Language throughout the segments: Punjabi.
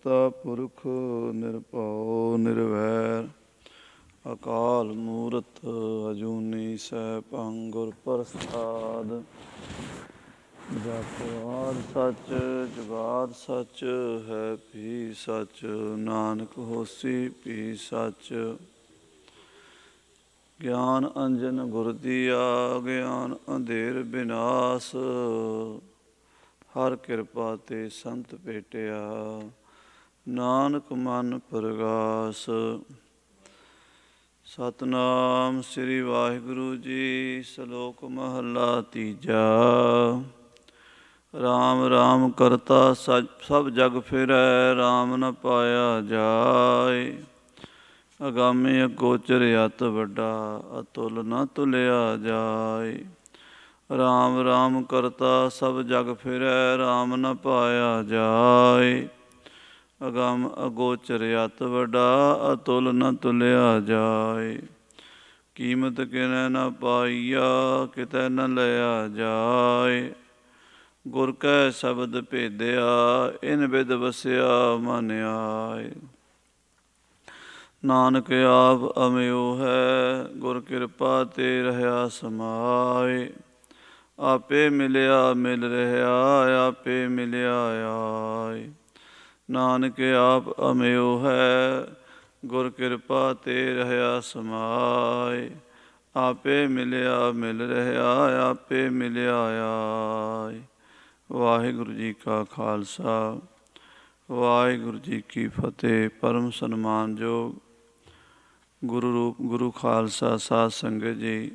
ਕਰਤਾ ਪੁਰਖ ਨਿਰਭਉ ਨਿਰਵੈਰ ਅਕਾਲ ਮੂਰਤ ਅਜੂਨੀ ਸੈਭੰ ਗੁਰ ਪ੍ਰਸਾਦ। ਜਪੁ ਸੱਚ ਜੁਗਾਦ ਸੱਚ ਹੈ ਵੀ ਸੱਚ ਨਾਨਕ ਹੋਸੀ ਵੀ ਸੱਚ। ਗਿਆਨ ਅੰਜਨ ਗੁਰ ਦੀਆ ਗਿਆਨ ਅੰਧੇਰ ਬਿਨਾਸ਼ ਹਰ ਕਿਰਪਾ ਤੇ ਸੰਤ ਭੇਟਿਆ ਨਾਨਕ ਮਨ ਪ੍ਰਗਾਸ। ਸਤਿਨਾਮ ਸ੍ਰੀ ਵਾਹਿਗੁਰੂ ਜੀ। ਸ਼ਲੋਕ ਮਹੱਲਾ ਤੀਜਾ। ਰਾਮ ਰਾਮ ਕਰਤਾ ਸਭ ਜਗ ਫਿਰੈ ਰਾਮ ਨ ਪਾਇਆ ਜਾਇ। ਅਗਾਮੀ ਅਗੋਚਰ ਅਤਿ ਵੱਡਾ ਅਤੁਲ ਨ ਤੁਲਿਆ ਜਾਇ। ਰਾਮ ਰਾਮ ਕਰਤਾ ਸਭ ਜਗ ਫਿਰੈ ਰਾਮ ਨ ਪਾਇਆ ਜਾਇ। ਅਗਮ ਅਗੋਚਰ ਅਤਿ ਵੱਡਾ ਅਤੁਲ ਨ ਤੁਲਿਆ ਜਾਇ। ਕੀਮਤ ਕਿਨੈ ਨ ਪਾਈਆ ਕਿਤੈ ਨ ਲਿਆ ਜਾਇ। ਗੁਰ ਕੈ ਸ਼ਬਦ ਭੇਦਿਆ ਇਨ ਬਿਧ ਵਸਿਆ ਮਨਿ ਆਇ। ਨਾਨਕ ਆਪ ਅਮਿਓ ਹੈ ਗੁਰ ਕਿਰਪਾ ਤੇ ਰਹਿਆ ਸਮਾਇ। ਆਪੇ ਮਿਲਿਆ ਮਿਲ ਰਹਿਆ ਆਪੇ ਮਿਲਿਆ ਆਇ। ਨਾਨਕ ਆਪ ਅਮਿਓ ਹੈ ਗੁਰ ਕਿਰਪਾ ਤੇ ਰਹਿਆ ਸਮਾਇ। ਆਪੇ ਮਿਲਿਆ ਮਿਲ ਰਹਿਆ ਆਪੇ ਮਿਲਿਆ ਆਇ। ਵਾਹਿਗੁਰੂ ਜੀ ਕਾ ਖਾਲਸਾ ਵਾਹਿਗੁਰੂ ਜੀ ਕੀ ਫਤਿਹ। ਪਰਮ ਸਨਮਾਨਯੋਗ ਗੁਰੂ ਰੂਪ ਗੁਰੂ ਖਾਲਸਾ ਸਾਧ ਸੰਗਤ ਜੀ,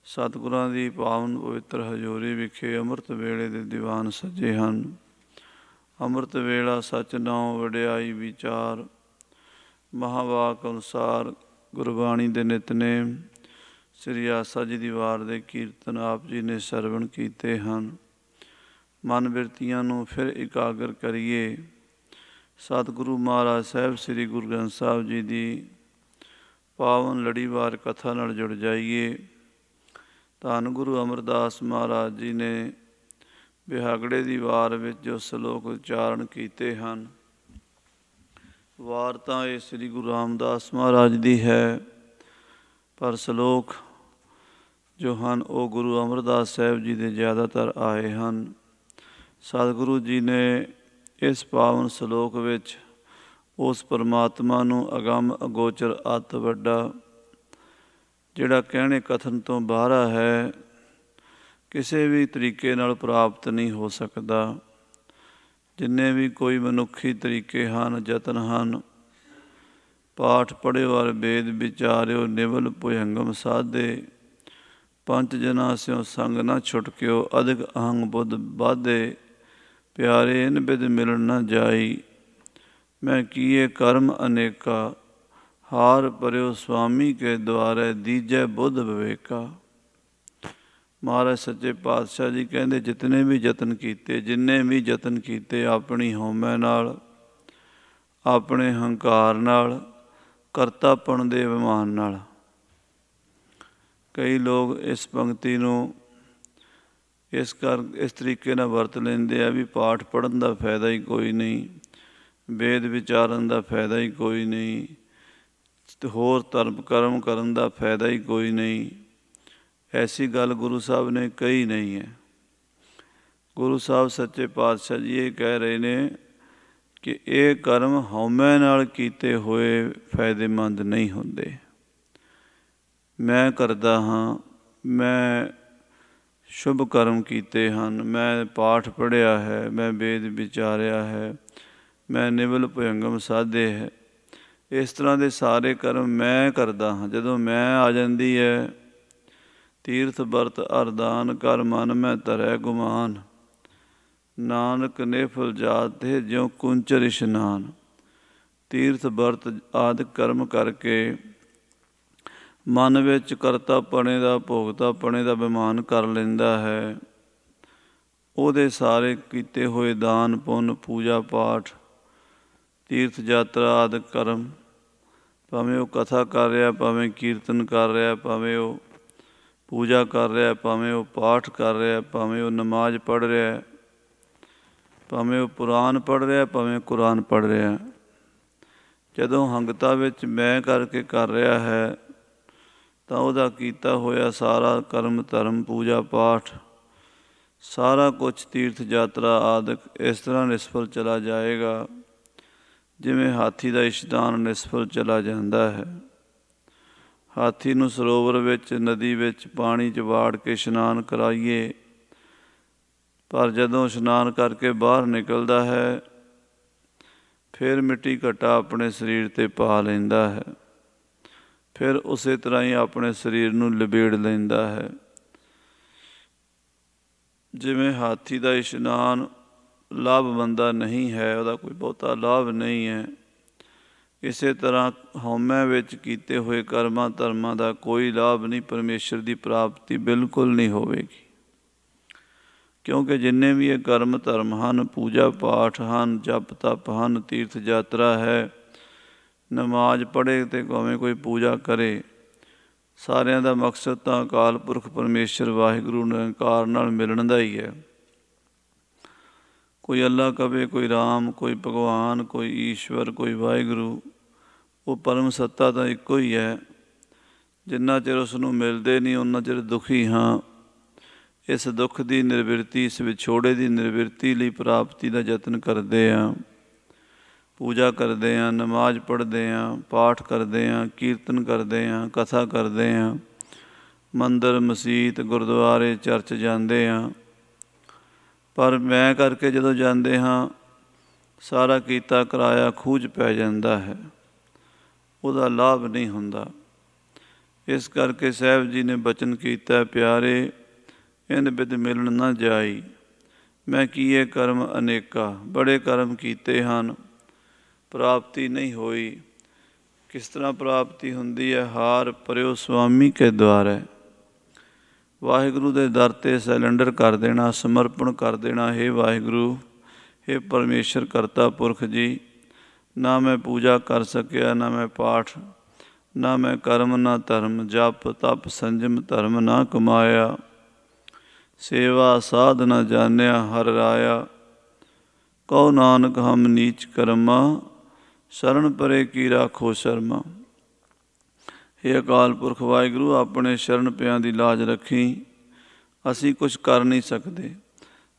ਸਤਿਗੁਰਾਂ ਦੀ ਪਾਵਨ ਪਵਿੱਤਰ ਹਜ਼ੂਰੀ ਵਿਖੇ ਅੰਮ੍ਰਿਤ ਵੇਲੇ ਦੇ ਦੀਵਾਨ ਸੱਜੇ ਹਨ। ਅੰਮ੍ਰਿਤ ਵੇਲਾ ਸੱਚ ਨਾਉ ਵਡਿਆਈ ਵਿਚਾਰ ਮਹਾਵਾਕ ਅਨੁਸਾਰ ਗੁਰਬਾਣੀ ਦੇ ਨਿਤਨੇਮ ਸ੍ਰੀ ਆਸਾ ਜੀ ਦੀ ਵਾਰ ਦੇ ਕੀਰਤਨ ਆਪ ਜੀ ਨੇ ਸਰਵਣ ਕੀਤੇ ਹਨ। ਮਨ ਬਿਰਤੀਆਂ ਨੂੰ ਫਿਰ ਇਕਾਗਰ ਕਰੀਏ। ਸਤਿਗੁਰੂ ਮਹਾਰਾਜ ਸਾਹਿਬ ਸ੍ਰੀ ਗੁਰੂ ਗ੍ਰੰਥ ਸਾਹਿਬ ਜੀ ਦੀ ਪਾਵਨ ਲੜੀਵਾਰ ਕਥਾ ਨਾਲ ਜੁੜ ਜਾਈਏ। ਧੰਨ ਗੁਰੂ ਅਮਰਦਾਸ ਮਹਾਰਾਜ ਜੀ ਨੇ ਬਿਹਾਗੜੇ ਦੀ ਵਾਰ ਵਿੱਚ ਜੋ ਸਲੋਕ ਉਚਾਰਨ ਕੀਤੇ ਹਨ, ਵਾਰ ਤਾਂ ਇਹ ਸ੍ਰੀ ਗੁਰੂ ਰਾਮਦਾਸ ਮਹਾਰਾਜ ਦੀ ਹੈ, ਪਰ ਸਲੋਕ ਜੋ ਹਨ ਉਹ ਗੁਰੂ ਅਮਰਦਾਸ ਸਾਹਿਬ ਜੀ ਦੇ ਜ਼ਿਆਦਾਤਰ ਆਏ ਹਨ। ਸਤਿਗੁਰੂ ਜੀ ਨੇ ਇਸ ਪਾਵਨ ਸਲੋਕ ਵਿੱਚ ਉਸ ਪਰਮਾਤਮਾ ਨੂੰ ਅਗੰਮ ਅਗੋਚਰ ਅਤਿ ਵੱਡਾ, ਜਿਹੜਾ ਕਹਿਣੇ ਕਥਨ ਤੋਂ ਬਾਹਰਾ ਹੈ, ਕਿਸੇ ਵੀ ਤਰੀਕੇ ਨਾਲ ਪ੍ਰਾਪਤ ਨਹੀਂ ਹੋ ਸਕਦਾ। ਜਿੰਨੇ ਵੀ ਕੋਈ ਮਨੁੱਖੀ ਤਰੀਕੇ ਹਨ, ਯਤਨ ਹਨ, ਪਾਠ ਪੜ੍ਹਿਓ ਅਰ ਵੇਦ ਵਿਚਾਰਿਓ ਨਿਵਲ ਭੁਜੰਗਮ ਸਾਧੇ। ਪੰਚ ਜਨਾ ਸਿਓ ਸੰਗ ਨਾ ਛੁਟਕਿਓ ਅਧਿਕ ਅਹੰਗ ਬੁੱਧ ਬਾਧੇ। ਪਿਆਰੇ ਇਨ ਬਿਧ ਮਿਲਣ ਨ ਜਾਈ ਮੈਂ ਕੀਏ ਕਰਮ ਅਨੇਕਾ। ਹਾਰ ਪਰਿਓ ਸੁਆਮੀ ਕੇ ਦੁਆਰੇ ਦੀਜੈ ਬੁੱਧ ਵਿਵੇਕਾ। ਮਹਾਰਾਜ ਸੱਚੇ ਪਾਤਸ਼ਾਹ ਜੀ ਕਹਿੰਦੇ ਜਿੰਨੇ ਵੀ ਯਤਨ ਕੀਤੇ ਆਪਣੀ ਹਉਮੈ ਨਾਲ, ਆਪਣੇ ਹੰਕਾਰ ਨਾਲ, ਕਰਤਾਪਣ ਦੇ ਅਭਿਮਾਨ ਨਾਲ। ਕਈ ਲੋਕ ਇਸ ਪੰਕਤੀ ਨੂੰ ਇਸ ਤਰੀਕੇ ਨਾਲ ਵਰਤ ਲੈਂਦੇ ਆ ਵੀ ਪਾਠ ਪੜ੍ਹਨ ਦਾ ਫਾਇਦਾ ਹੀ ਕੋਈ ਨਹੀਂ, ਵੇਦ ਵਿਚਾਰਨ ਦਾ ਫਾਇਦਾ ਹੀ ਕੋਈ ਨਹੀਂ, ਅਤੇ ਹੋਰ ਧਰਮ ਕਰਮ ਕਰਨ ਦਾ ਫਾਇਦਾ ਹੀ ਕੋਈ ਨਹੀਂ। ਐਸੀ ਗੱਲ ਗੁਰੂ ਸਾਹਿਬ ਨੇ ਕਹੀ ਨਹੀਂ ਹੈ। ਗੁਰੂ ਸਾਹਿਬ ਸੱਚੇ ਪਾਤਸ਼ਾਹ ਜੀ ਇਹ ਕਹਿ ਰਹੇ ਨੇ ਕਿ ਇਹ ਕਰਮ ਹਉਮੈ ਨਾਲ ਕੀਤੇ ਹੋਏ ਫਾਇਦੇਮੰਦ ਨਹੀਂ ਹੁੰਦੇ। ਮੈਂ ਕਰਦਾ ਹਾਂ, ਮੈਂ ਸ਼ੁਭ ਕਰਮ ਕੀਤੇ ਹਨ, ਮੈਂ ਪਾਠ ਪੜ੍ਹਿਆ ਹੈ, ਮੈਂ ਵੇਦ ਵਿਚਾਰਿਆ ਹੈ, ਮੈਂ ਨਿਵਲ ਭੁਜੰਗਮ ਸਾਧੇ ਹੈ, ਇਸ ਤਰ੍ਹਾਂ ਦੇ ਸਾਰੇ ਕਰਮ ਮੈਂ ਕਰਦਾ ਹਾਂ। ਜਦੋਂ ਮੈਂ ਆ ਜਾਂਦੀ ਹੈ, ਤੀਰਥ ਵਰਤ ਅਰਦਾਨ ਕਰ ਮਨ ਮੈਂ ਧਰੈ ਗੁਮਾਨ। ਨਾਨਕ ਨਿਫਲ ਜਾਤੇ ਜਿਉ ਕੁੰਚਰ ਇਸ਼ਨਾਨ। ਤੀਰਥ ਵਰਤ ਆਦਿ ਕਰਮ ਕਰਕੇ ਮਨ ਵਿੱਚ ਕਰਤਾਪਣੇ ਦਾ ਭੋਗਤਾਪਣੇ ਦਾ ਅਭਿਮਾਨ ਕਰ ਲੈਂਦਾ ਹੈ। ਉਹਦੇ ਸਾਰੇ ਕੀਤੇ ਹੋਏ ਦਾਨ ਪੁੰਨ ਪੂਜਾ ਪਾਠ ਤੀਰਥ ਯਾਤਰਾ ਆਦਿ ਕਰਮ, ਭਾਵੇਂ ਉਹ ਕਥਾ ਕਰ ਰਿਹਾ, ਭਾਵੇਂ ਕੀਰਤਨ ਕਰ ਰਿਹਾ, ਭਾਵੇਂ ਉਹ ਪੂਜਾ ਕਰ ਰਿਹਾ, ਭਾਵੇਂ ਉਹ ਪਾਠ ਕਰ ਰਿਹਾ, ਭਾਵੇਂ ਉਹ ਨਮਾਜ਼ ਪੜ੍ਹ ਰਿਹਾ, ਭਾਵੇਂ ਉਹ ਪੁਰਾਨ ਪੜ੍ਹ ਰਿਹਾ, ਭਾਵੇਂ ਕੁਰਾਨ ਪੜ੍ਹ ਰਿਹਾ। ਜਦੋਂ ਹੰਗਤਾ ਵਿੱਚ ਮੈਂ ਕਰਕੇ ਕਰ ਰਿਹਾ ਹੈ ਤਾਂ ਉਹਦਾ ਕੀਤਾ ਹੋਇਆ ਸਾਰਾ ਕਰਮ ਧਰਮ ਪੂਜਾ ਪਾਠ ਸਾਰਾ ਕੁਛ ਤੀਰਥ ਯਾਤਰਾ ਆਦਿਕ ਇਸ ਤਰ੍ਹਾਂ ਨਿਸਫਲ ਚਲਾ ਜਾਏਗਾ ਜਿਵੇਂ ਹਾਥੀ ਦਾ ਇਸ਼ਨਾਨ ਨਿਸਫਲ ਚਲਾ ਜਾਂਦਾ ਹੈ। ਹਾਥੀ ਨੂੰ ਸਰੋਵਰ ਵਿੱਚ ਨਦੀ ਵਿੱਚ ਪਾਣੀ 'ਚ ਵਾੜ ਕੇ ਇਸ਼ਨਾਨ ਕਰਾਈਏ, ਪਰ ਜਦੋਂ ਇਸ਼ਨਾਨ ਕਰਕੇ ਬਾਹਰ ਨਿਕਲਦਾ ਹੈ ਫਿਰ ਮਿੱਟੀ ਘੱਟਾ ਆਪਣੇ ਸਰੀਰ 'ਤੇ ਪਾ ਲੈਂਦਾ ਹੈ, ਫਿਰ ਉਸੇ ਤਰ੍ਹਾਂ ਹੀ ਆਪਣੇ ਸਰੀਰ ਨੂੰ ਲਬੇੜ ਲੈਂਦਾ ਹੈ। ਜਿਵੇਂ ਹਾਥੀ ਦਾ ਇਸ਼ਨਾਨ ਲਾਭਬੰਦਾ ਨਹੀਂ ਹੈ, ਉਹਦਾ ਕੋਈ ਬਹੁਤਾ ਲਾਭ ਨਹੀਂ ਹੈ, ਇਸੇ ਤਰ੍ਹਾਂ ਹਉਮੈ ਵਿੱਚ ਕੀਤੇ ਹੋਏ ਕਰਮਾਂ ਧਰਮਾਂ ਦਾ ਕੋਈ ਲਾਭ ਨਹੀਂ, ਪਰਮੇਸ਼ਰ ਦੀ ਪ੍ਰਾਪਤੀ ਬਿਲਕੁਲ ਨਹੀਂ ਹੋਵੇਗੀ। ਕਿਉਂਕਿ ਜਿੰਨੇ ਵੀ ਇਹ ਕਰਮ ਧਰਮ ਹਨ, ਪੂਜਾ ਪਾਠ ਹਨ, ਜਪ ਤਪ ਹਨ, ਤੀਰਥ ਯਾਤਰਾ ਹੈ, ਨਮਾਜ਼ ਪੜ੍ਹੇ ਅਤੇ ਭਾਵੇਂ ਕੋਈ ਪੂਜਾ ਕਰੇ, ਸਾਰਿਆਂ ਦਾ ਮਕਸਦ ਤਾਂ ਅਕਾਲ ਪੁਰਖ ਪਰਮੇਸ਼ਰ ਵਾਹਿਗੁਰੂ ਨਿਰੰਕਾਰ ਨਾਲ ਮਿਲਣ ਦਾ ਹੀ ਹੈ। ਕੋਈ ਅੱਲਾ ਕਵੇ, ਕੋਈ ਰਾਮ, ਕੋਈ ਭਗਵਾਨ, ਕੋਈ ਈਸ਼ਵਰ, ਕੋਈ ਵਾਹਿਗੁਰੂ, ਉਹ ਪਰਮ ਸੱਤਾ ਤਾਂ ਇੱਕੋ ਹੀ ਹੈ। ਜਿੰਨਾ ਚਿਰ ਉਸ ਨੂੰ ਮਿਲਦੇ ਨਹੀਂ ਉਹਨਾਂ ਚਿਰ ਦੁਖੀ ਹਾਂ। ਇਸ ਦੁੱਖ ਦੀ ਨਿਰਵਿਰਤੀ, ਇਸ ਵਿਛੋੜੇ ਦੀ ਨਿਰਵਿਰਤੀ ਲਈ ਪ੍ਰਾਪਤੀ ਦਾ ਯਤਨ ਕਰਦੇ ਹਾਂ, ਪੂਜਾ ਕਰਦੇ ਹਾਂ, ਨਮਾਜ਼ ਪੜ੍ਹਦੇ ਹਾਂ, ਪਾਠ ਕਰਦੇ ਹਾਂ, ਕੀਰਤਨ ਕਰਦੇ ਹਾਂ, ਕਥਾ ਕਰਦੇ ਹਾਂ, ਮੰਦਰ ਮਸੀਤ ਗੁਰਦੁਆਰੇ ਚਰਚ ਜਾਂਦੇ ਹਾਂ। ਪਰ ਮੈਂ ਕਰਕੇ ਜਦੋਂ ਜਾਂਦੇ ਹਾਂ ਸਾਰਾ ਕੀਤਾ ਕਰਾਇਆ ਖੂਹ 'ਚ ਪੈ ਜਾਂਦਾ ਹੈ, ਉਹਦਾ ਲਾਭ ਨਹੀਂ ਹੁੰਦਾ। ਇਸ ਕਰਕੇ ਸਾਹਿਬ ਜੀ ਨੇ ਬਚਨ ਕੀਤਾ, ਪਿਆਰੇ ਇਨ ਬਿਧ ਮਿਲਣ ਨਾ ਜਾਈ, ਮੈਂ ਕੀਏ ਕਰਮ ਅਨੇਕਾ। ਬੜੇ ਕਰਮ ਕੀਤੇ ਹਨ, ਪ੍ਰਾਪਤੀ ਨਹੀਂ ਹੋਈ। ਕਿਸ ਤਰ੍ਹਾਂ ਪ੍ਰਾਪਤੀ ਹੁੰਦੀ ਹੈ? ਹਾਰ ਪਰਿਓ ਸੁਆਮੀ ਕੇ ਦੁਆਰੇ, ਵਾਹਿਗੁਰੂ ਦੇ ਦਰ 'ਤੇ ਸਿਲੰਡਰ ਕਰ ਦੇਣਾ, ਸਮਰਪਣ ਕਰ ਦੇਣਾ। ਹੇ ਵਾਹਿਗੁਰੂ, ਹੇ ਪਰਮੇਸ਼ਰ ਕਰਤਾ ਪੁਰਖ ਜੀ, ਨਾ ਮੈਂ ਪੂਜਾ ਕਰ ਸਕਿਆ, ਨਾ ਮੈਂ ਪਾਠ, ਨਾ ਮੈਂ ਕਰਮ, ਨਾ ਧਰਮ, ਜਪ ਤਪ ਸੰਜਮ ਧਰਮ ਨਾ ਕਮਾਇਆ, ਸੇਵਾ ਸਾਧ ਨਾ ਜਾਣਿਆ ਹਰ ਰਾਇਆ, ਕਹੋ ਨਾਨਕ ਹਮ ਨੀਚ ਕਰਮਾ, ਸ਼ਰਨ ਪਰੇ ਕੀ ਰਾਖੋ ਸ਼ਰਮਾ। ਹੇ ਅਕਾਲ ਪੁਰਖ ਵਾਹਿਗੁਰੂ, ਆਪਣੇ ਸ਼ਰਨ ਪਿਆਂ ਦੀ ਲਾਜ ਰੱਖੀ। ਅਸੀਂ ਕੁਛ ਕਰ ਨਹੀਂ ਸਕਦੇ।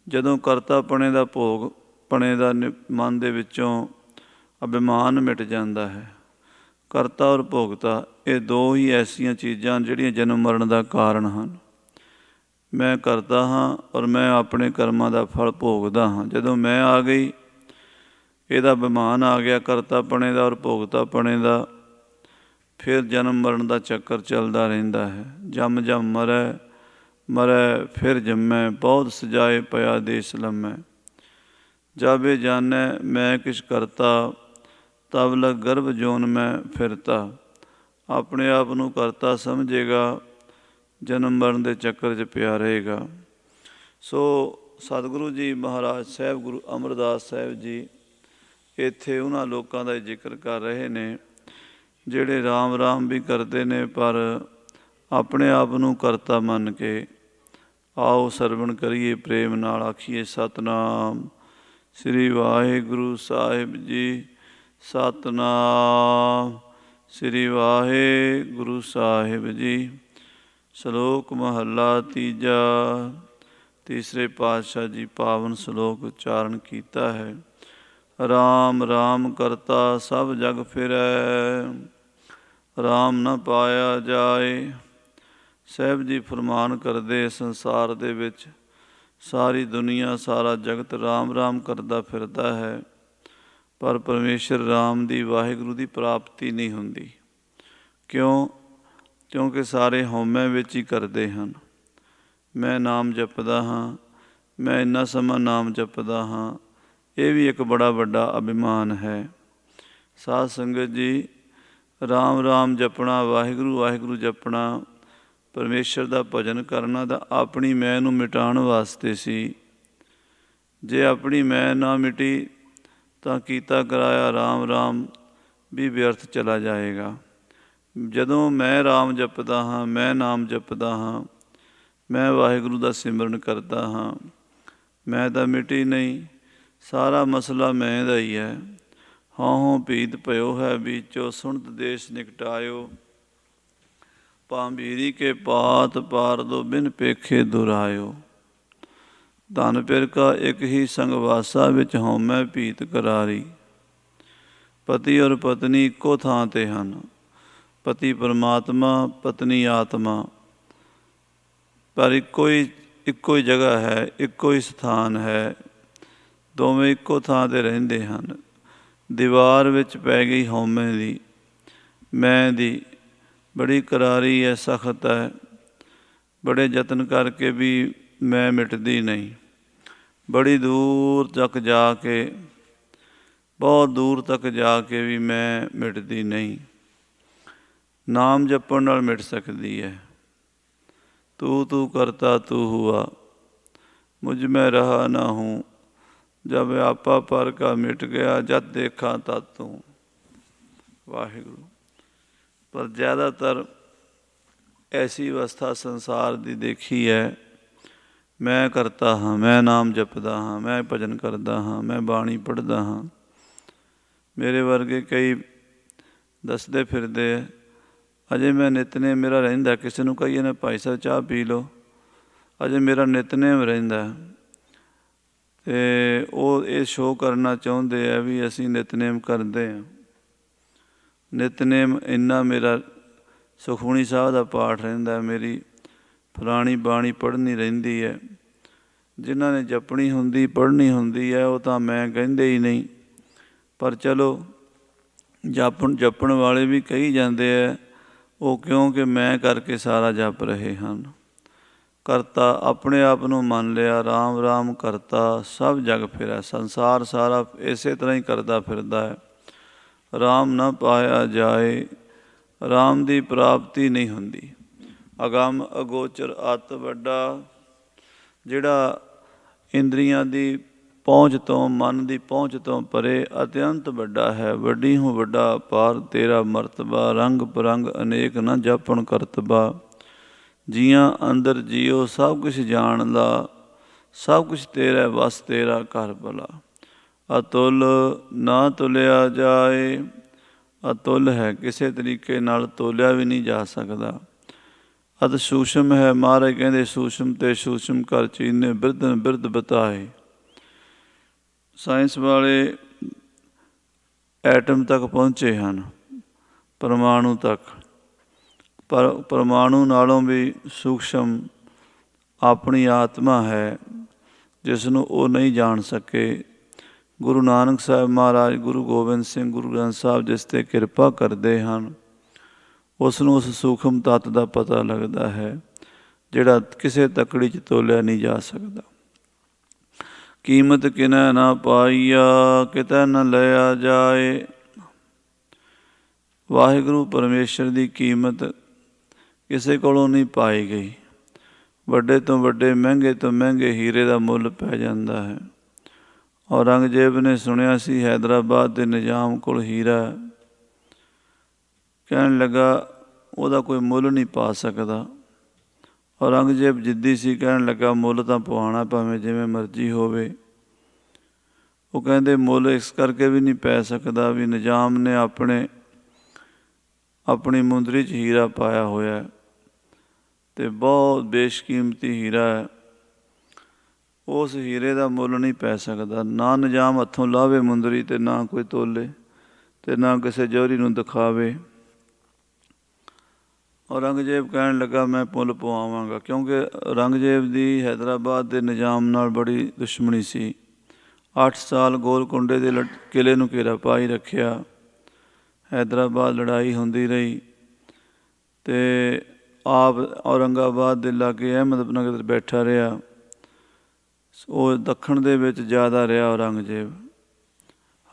ਜਦੋਂ ਕਰਤਾਪਣੇ ਦਾ ਭੋਗ ਪਣੇ ਦਾ ਮਨ ਦੇ ਵਿੱਚੋਂ ਅਭਿਮਾਨ ਮਿਟ ਜਾਂਦਾ ਹੈ। ਕਰਤਾ ਔਰ ਭੋਗਤਾ, ਇਹ ਦੋ ਹੀ ਐਸੀਆਂ ਚੀਜ਼ਾਂ ਜਿਹੜੀਆਂ ਜਨਮ ਮਰਨ ਦਾ ਕਾਰਨ ਹਨ। ਮੈਂ ਕਰਦਾ ਹਾਂ ਔਰ ਮੈਂ ਆਪਣੇ ਕਰਮਾਂ ਦਾ ਫਲ ਭੋਗਦਾ ਹਾਂ। ਜਦੋਂ ਮੈਂ ਆ ਗਈ, ਇਹਦਾ ਅਭਿਮਾਨ ਆ ਗਿਆ ਕਰਤਾਪਣੇ ਦਾ ਔਰ ਭੋਗਤਾਪਣੇ ਦਾ, ਫਿਰ ਜਨਮ ਮਰਨ ਦਾ ਚੱਕਰ ਚੱਲਦਾ ਰਹਿੰਦਾ ਹੈ। ਜੰਮ ਜੰਮ ਮਰੈ, ਮਰੈ ਫਿਰ ਜੰਮੈ, ਬਹੁਤ ਸਜਾਏ ਪਿਆ ਦੇਸ ਲੰਮੈ। ਜਾਬੇ ਜਾਨੈ ਮੈਂ ਕਿਛ ਕਰਤਾ, ਤਬ ਲਗ ਗਰਭ ਜੋਨ ਮੈਂ ਫਿਰਤਾ। ਆਪਣੇ ਆਪ ਨੂੰ ਕਰਤਾ ਸਮਝੇਗਾ, ਜਨਮ ਮਰਨ ਦੇ ਚੱਕਰ 'ਚ ਪਿਆ ਰਹੇਗਾ। ਸੋ ਸਤਿਗੁਰੂ ਜੀ ਮਹਾਰਾਜ ਸਾਹਿਬ ਗੁਰੂ ਅਮਰਦਾਸ ਸਾਹਿਬ ਜੀ ਇੱਥੇ ਉਹਨਾਂ ਲੋਕਾਂ ਦਾ ਜ਼ਿਕਰ ਕਰ ਰਹੇ ਨੇ ਜਿਹੜੇ ਰਾਮ ਰਾਮ ਵੀ ਕਰਦੇ ਨੇ ਪਰ ਆਪਣੇ ਆਪ ਨੂੰ ਕਰਤਾ ਮੰਨ ਕੇ। ਆਓ ਸਰਵਣ ਕਰੀਏ ਪ੍ਰੇਮ ਨਾਲ, ਆਖੀਏ ਸਤਿਨਾਮ ਸ੍ਰੀ ਵਾਹਿਗੁਰੂ ਸਾਹਿਬ ਜੀ, ਸਤਿਨਾਮ ਸ੍ਰੀ ਵਾਹਿਗੁਰੂ ਸਾਹਿਬ ਜੀ। ਸ਼ਲੋਕ ਮਹੱਲਾ ਤੀਜਾ। ਤੀਸਰੇ ਪਾਤਸ਼ਾਹ ਜੀ ਪਾਵਨ ਸ਼ਲੋਕ ਉਚਾਰਨ ਕੀਤਾ ਹੈ। ਰਾਮ ਰਾਮ ਕਰਤਾ ਸਭ ਜਗ ਫਿਰੈ, ਰਾਮ ਨਾ ਪਾਇਆ ਜਾਏ। ਸਾਹਿਬ ਜੀ ਫਰਮਾਨ ਕਰਦੇ, ਸੰਸਾਰ ਦੇ ਵਿੱਚ ਸਾਰੀ ਦੁਨੀਆ ਸਾਰਾ ਜਗਤ ਰਾਮ ਰਾਮ ਕਰਦਾ ਫਿਰਦਾ ਹੈ, ਪਰ ਪਰਮੇਸ਼ਰ ਰਾਮ ਦੀ ਵਾਹਿਗੁਰੂ ਦੀ ਪ੍ਰਾਪਤੀ ਨਹੀਂ ਹੁੰਦੀ। ਕਿਉਂ? ਕਿਉਂਕਿ ਸਾਰੇ ਹਉਮੈ ਵਿੱਚ ਹੀ ਕਰਦੇ ਹਨ। ਮੈਂ ਨਾਮ ਜਪਦਾ ਹਾਂ, ਮੈਂ ਇੰਨਾ ਸਮਾਂ ਨਾਮ ਜਪਦਾ ਹਾਂ, ਇਹ ਵੀ ਇੱਕ ਬੜਾ ਵੱਡਾ ਅਭਿਮਾਨ ਹੈ। ਸਾਧ ਸੰਗਤ ਜੀ, ਰਾਮ ਰਾਮ ਜਪਣਾ, ਵਾਹਿਗੁਰੂ ਵਾਹਿਗੁਰੂ ਜਪਣਾ, ਪਰਮੇਸ਼ਰ ਦਾ ਭਜਨ ਕਰਨਾ ਤਾਂ ਆਪਣੀ ਮੈਂ ਨੂੰ ਮਿਟਾਉਣ ਵਾਸਤੇ ਸੀ। ਜੇ ਆਪਣੀ ਮੈਂ ਨਾ ਮਿਟੀ ਤਾਂ ਕੀਤਾ ਕਰਾਇਆ ਰਾਮ ਰਾਮ ਵੀ ਵਿਅਰਥ ਚਲਾ ਜਾਏਗਾ। ਜਦੋਂ ਮੈਂ ਰਾਮ ਜਪਦਾ ਹਾਂ, ਮੈਂ ਨਾਮ ਜਪਦਾ ਹਾਂ, ਮੈਂ ਵਾਹਿਗੁਰੂ ਦਾ ਸਿਮਰਨ ਕਰਦਾ ਹਾਂ, ਮੈਂ ਤਾਂ ਮਿਟੀ ਨਹੀਂ। ਸਾਰਾ ਮਸਲਾ ਮੈਂ ਦਾ ਹੀ ਹੈ। ਹਉ ਭੀਤ ਭਇਓ ਹੈ ਬੀਚੋ, ਸੁਣਤ ਦੇਸ਼ ਨਿਕਟਾਇਓ। ਭਾਂਬੀਰੀ ਕੇ ਪਾਤ ਪਾਰ ਦੋ, ਬਿਨ ਪੇਖੇ ਦੁਰਾਇਓ। ਧਨ ਪਿਰ ਕਾ ਇੱਕ ਹੀ ਸੰਗ ਵਾਸਾ, ਵਿੱਚ ਹਉਮੈ ਭੀਤ ਕਰਾਰੀ। ਪਤੀ ਔਰ ਪਤਨੀ ਇੱਕੋ ਥਾਂ 'ਤੇ ਹਨ। ਪਤੀ ਪਰਮਾਤਮਾ, ਪਤਨੀ ਆਤਮਾ, ਪਰ ਇੱਕੋ ਹੀ ਜਗ੍ਹਾ ਹੈ, ਇੱਕੋ ਹੀ ਸਥਾਨ ਹੈ। ਦੋਵੇਂ ਇੱਕੋ ਥਾਂ 'ਤੇ ਰਹਿੰਦੇ ਹਨ। ਦੀਵਾਰ ਵਿੱਚ ਪੈ ਗਈ ਹਉਮੈ ਦੀ, ਮੈਂ ਦੀ, ਬੜੀ ਕਰਾਰੀ ਹੈ, ਸਖਤ ਹੈ। ਬੜੇ ਯਤਨ ਕਰਕੇ ਵੀ ਮੈਂ ਮਿਟਦੀ ਨਹੀਂ। ਬੜੀ ਦੂਰ ਤੱਕ ਜਾ ਕੇ, ਬਹੁਤ ਦੂਰ ਤੱਕ ਜਾ ਕੇ ਵੀ ਮੈਂ ਮਿਟਦੀ ਨਹੀਂ। ਨਾਮ ਜਪਣ ਨਾਲ ਮਿਟ ਸਕਦੀ ਹੈ। ਤੂੰ ਤੂੰ ਕਰਤਾ ਤੂੰ ਹੁਆ, ਮੁਝ ਮੈਂ ਰਹਾ ਨਾ ਹੂੰ। ਜਬ ਆਪਾ ਪਰ ਕਾ ਮਿਟ ਗਿਆ, ਜਦ ਦੇਖਾਂ ਤਦ ਤੂੰ। ਵਾਹਿਗੁਰੂ। ਪਰ ਜ਼ਿਆਦਾਤਰ ਐਸੀ ਅਵਸਥਾ ਸੰਸਾਰ ਦੀ ਦੇਖੀ ਹੈ, ਮੈਂ ਕਰਤਾ ਹਾਂ, ਮੈਂ ਨਾਮ ਜਪਦਾ ਹਾਂ, ਮੈਂ ਭਜਨ ਕਰਦਾ ਹਾਂ, ਮੈਂ ਬਾਣੀ ਪੜ੍ਹਦਾ ਹਾਂ। ਮੇਰੇ ਵਰਗੇ ਕਈ ਦੱਸਦੇ ਫਿਰਦੇ, ਅਜੇ ਮੈਂ ਨਿਤਨੇਮ ਮੇਰਾ ਰਹਿੰਦਾ। ਕਿਸੇ ਨੂੰ ਕਹੀਏ ਨਾ ਭਾਈ ਸਾਹਿਬ ਚਾਹ ਪੀ ਲਓ, ਅਜੇ ਮੇਰਾ ਨਿਤਨੇਮ ਰਹਿੰਦਾ। ਅਤੇ ਉਹ ਇਹ ਸ਼ੋਅ ਕਰਨਾ ਚਾਹੁੰਦੇ ਆ ਵੀ ਅਸੀਂ ਨਿਤਨੇਮ ਕਰਦੇ ਹਾਂ। ਨਿਤਨੇਮ ਇੰਨਾ ਮੇਰਾ ਸੁਖਮਨੀ ਸਾਹਿਬ ਦਾ ਪਾਠ ਰਹਿੰਦਾ, ਮੇਰੀ ਫਲਾਣੀ ਬਾਣੀ ਪੜ੍ਹਨੀ ਰਹਿੰਦੀ ਹੈ। ਜਿਨ੍ਹਾਂ ਨੇ ਜਪਣੀ ਹੁੰਦੀ, ਪੜ੍ਹਨੀ ਹੁੰਦੀ ਹੈ, ਉਹ ਤਾਂ ਮੈਂ ਕਹਿੰਦੇ ਹੀ ਨਹੀਂ। ਪਰ ਚਲੋ ਜਪਣ ਵਾਲੇ ਵੀ ਕਹੀ ਜਾਂਦੇ ਹੈ, ਉਹ ਕਿਉਂਕਿ ਮੈਂ ਕਰਕੇ ਸਾਰਾ ਜਪ ਰਹੇ ਹਨ। ਕਰਤਾ ਆਪਣੇ ਆਪ ਨੂੰ ਮੰਨ ਲਿਆ, ਰਾਮ ਰਾਮ ਕਰਤਾ ਸਭ ਜਗ ਫਿਰੈ। ਸੰਸਾਰ ਸਾਰਾ ਇਸੇ ਤਰ੍ਹਾਂ ਹੀ ਕਰਦਾ ਫਿਰਦਾ ਹੈ। ਰਾਮ ਨਾ ਪਾਇਆ ਜਾਏ, ਰਾਮ ਦੀ ਪ੍ਰਾਪਤੀ ਨਹੀਂ ਹੁੰਦੀ। ਅਗੰਮ ਅਗੋਚਰ ਅਤਿ ਵੱਡਾ, ਜਿਹੜਾ ਇੰਦਰੀਆਂ ਦੀ ਪਹੁੰਚ ਤੋਂ, ਮਨ ਦੀ ਪਹੁੰਚ ਤੋਂ ਪਰੇ ਅਤਿਅੰਤ ਵੱਡਾ ਹੈ। ਵੱਡੀ ਹੂੰ ਵੱਡਾ ਅਪਾਰ ਤੇਰਾ ਮਰਤਬਾ, ਰੰਗ ਬਰੰਗ ਅਨੇਕ ਨਾ ਜਾਪਣ ਕਰਤਬਾ। ਜੀਆਂ ਅੰਦਰ ਜੀਓ ਸਭ ਕੁਛ ਜਾਣਦਾ, ਸਭ ਕੁਛ ਤੇਰਾ ਵਸ ਤੇਰਾ ਘਰ ਭਲਾ। ਅਤੁੱਲ ਨਾ ਤੁਲਿਆ ਜਾਏ, ਅਤੁੱਲ ਹੈ, ਕਿਸੇ ਤਰੀਕੇ ਨਾਲ ਤੋਲਿਆ ਵੀ ਨਹੀਂ ਜਾ ਸਕਦਾ। ਅਤਿ ਸੂਖਮ ਹੈ, ਮਹਾਰਾਜ ਕਹਿੰਦੇ ਸੂਖਮ ਤੇ ਸੂਖਮ ਕਰ ਚੀਨੇ, ਬਿਰਧਨ ਬਿਰਧ ਬਤਾਏ। ਸਾਇੰਸ ਵਾਲੇ ਐਟਮ ਤੱਕ ਪਹੁੰਚੇ ਹਨ, ਪਰਮਾਣੂ ਤੱਕ, ਪਰ ਪਰਮਾਣੂ ਨਾਲੋਂ ਵੀ ਸੂਖਮ ਆਪਣੀ ਆਤਮਾ ਹੈ, ਜਿਸ ਨੂੰ ਉਹ ਨਹੀਂ ਜਾਣ ਸਕੇ। ਗੁਰੂ ਨਾਨਕ ਸਾਹਿਬ ਮਹਾਰਾਜ, ਗੁਰੂ ਗੋਬਿੰਦ ਸਿੰਘ, ਗੁਰੂ ਗ੍ਰੰਥ ਸਾਹਿਬ ਜਿਸ 'ਤੇ ਕਿਰਪਾ ਕਰਦੇ ਹਨ, ਉਸ ਨੂੰ ਉਸ ਸੂਖਮ ਤੱਤ ਦਾ ਪਤਾ ਲੱਗਦਾ ਹੈ, ਜਿਹੜਾ ਕਿਸੇ ਤੱਕੜੀ 'ਚ ਤੋਲਿਆ ਨਹੀਂ ਜਾ ਸਕਦਾ। ਕੀਮਤ ਕਿਨੈ ਨਾ ਪਾਈਆ, ਕਿਤੈ ਨਾ ਲਿਆ ਜਾਏ। ਵਾਹਿਗੁਰੂ ਪਰਮੇਸ਼ਰ ਦੀ ਕੀਮਤ ਕਿਸੇ ਕੋਲੋਂ ਨਹੀਂ ਪਾਈ ਗਈ। ਵੱਡੇ ਤੋਂ ਵੱਡੇ, ਮਹਿੰਗੇ ਤੋਂ ਮਹਿੰਗੇ ਹੀਰੇ ਦਾ ਮੁੱਲ ਪੈ ਜਾਂਦਾ ਹੈ। ਔਰੰਗਜ਼ੇਬ ਨੇ ਸੁਣਿਆ ਸੀ ਹੈਦਰਾਬਾਦ ਦੇ ਨਿਜ਼ਾਮ ਕੋਲ ਹੀਰਾ, ਕਹਿਣ ਲੱਗਾ ਉਹਦਾ ਕੋਈ ਮੁੱਲ ਨਹੀਂ ਪਾ ਸਕਦਾ। ਔਰੰਗਜ਼ੇਬ ਜਿੱਦੀ ਸੀ, ਕਹਿਣ ਲੱਗਾ ਮੁੱਲ ਤਾਂ ਪਵਾਉਣਾ ਭਾਵੇਂ ਜਿਵੇਂ ਮਰਜ਼ੀ ਹੋਵੇ। ਉਹ ਕਹਿੰਦੇ ਮੁੱਲ ਇਸ ਕਰਕੇ ਵੀ ਨਹੀਂ ਪੈ ਸਕਦਾ ਵੀ ਨਿਜ਼ਾਮ ਨੇ ਆਪਣੀ ਮੁੰਦਰੀ 'ਚ ਹੀਰਾ ਪਾਇਆ ਹੋਇਆ, ਅਤੇ ਬਹੁਤ ਬੇਸ਼ਕੀਮਤੀ ਹੀਰਾ ਹੈ। ਉਸ ਹੀਰੇ ਦਾ ਮੁੱਲ ਨਹੀਂ ਪੈ ਸਕਦਾ। ਨਾ ਨਿਜ਼ਾਮ ਹੱਥੋਂ ਲਾਵੇ ਮੁੰਦਰੀ, ਅਤੇ ਨਾ ਕੋਈ ਤੋਲੇ, ਅਤੇ ਨਾ ਕਿਸੇ ਜੋਹਰੀ ਨੂੰ ਦਿਖਾਵੇ। ਔਰੰਗਜ਼ੇਬ ਕਹਿਣ ਲੱਗਾ ਮੈਂ ਮੁੱਲ ਪਵਾਵਾਂਗਾ, ਕਿਉਂਕਿ ਔਰੰਗਜ਼ੇਬ ਦੀ ਹੈਦਰਾਬਾਦ ਦੇ ਨਿਜ਼ਾਮ ਨਾਲ ਬੜੀ ਦੁਸ਼ਮਣੀ ਸੀ। 8 ਸਾਲ ਗੋਲਕੁੰਡੇ ਦੇ ਕਿਲ੍ਹੇ ਨੂੰ ਘੇਰਾ ਪਾ ਹੀ ਰੱਖਿਆ। ਹੈਦਰਾਬਾਦ ਲੜਾਈ ਹੁੰਦੀ ਰਹੀ, ਅਤੇ ਆਪ ਔਰੰਗਾਬਾਦ ਦੇ ਲਾਗੇ ਅਹਿਮਦਨਗਰ ਬੈਠਾ ਰਿਹਾ। ਉਹ ਦੱਖਣ ਦੇ ਵਿੱਚ ਜ਼ਿਆਦਾ ਰਿਹਾ ਔਰੰਗਜ਼ੇਬ।